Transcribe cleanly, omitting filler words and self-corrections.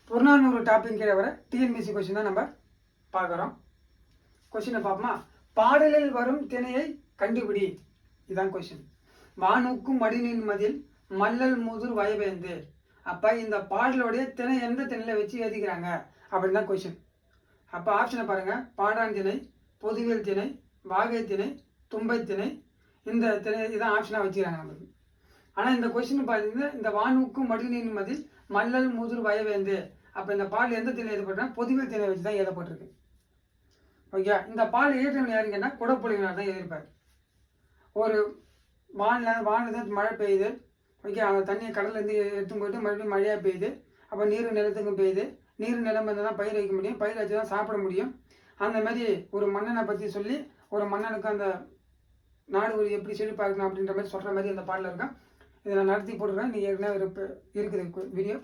Purananuru topic கீழே வர TNPSC question தான் நம்ம பார்க்குறோம். கொஸ்டினை பார்ப்போமா? பாடலில் வரும் திணையை கண்டுபிடி. இதுதான் கொஸ்டின். வானூக்கும் மடிநின் மதில் மல்லல் மூதூர் வயவேந்து. அப்போ இந்த பாடலுடைய திணை எந்த திணையில் வச்சு எழுதிக்கிறாங்க அப்படின்னு தான் கொஸ்டின். அப்போ ஆப்ஷனை பாருங்கள். பாடான் திணை, பொதுவியல் திணை, வாகை திணை, தும்பை திணை. இந்த திணை இதான் ஆப்ஷனாக வச்சுக்கிறாங்க நம்மளுக்கு. ஆனால் இந்த கொஸ்டின் பார்த்தீங்கன்னா இந்த வானூக்கும் மடிநின் மதில் மல்லல் மூதூர் வயவேந்து. அப்போ இந்த பாடல் எந்த திணை எழுதப்பட்டா பொதுவியல் திணை வச்சு தான் எழுதப்பட்டிருக்கு. ஓகே, இந்த பால் இயற்றவன் யாருங்கன்னா குடப்புலிங்கனார் தான் எழுதியிருப்பார். ஒரு வானில் மழை பெய்யுது. ஓகே, அந்த தண்ணியை கடல்லேருந்து எடுத்து போயிட்டு மறுபடியும் மழையாக பெய்யுது. அப்போ நீர் நிலத்துக்கும் பெய்யுது. நீர் நிலம் இருந்தால் தான் பயிர் வைக்க முடியும், பயிர் வச்சு தான் சாப்பிட முடியும். அந்த மாதிரி ஒரு மன்னனை பற்றி சொல்லி ஒரு மன்னனுக்கு அந்த நாடு ஒரு எப்படி செழிப்பாக இருக்கணும் அப்படின்ற மாதிரி சொல்கிற மாதிரி அந்த பாடலில் இருக்கும். இதை நான் நடத்தி போட்டுருக்கேன். நீங்கள் ஏற்கனவே இருக்குது வீடியோ.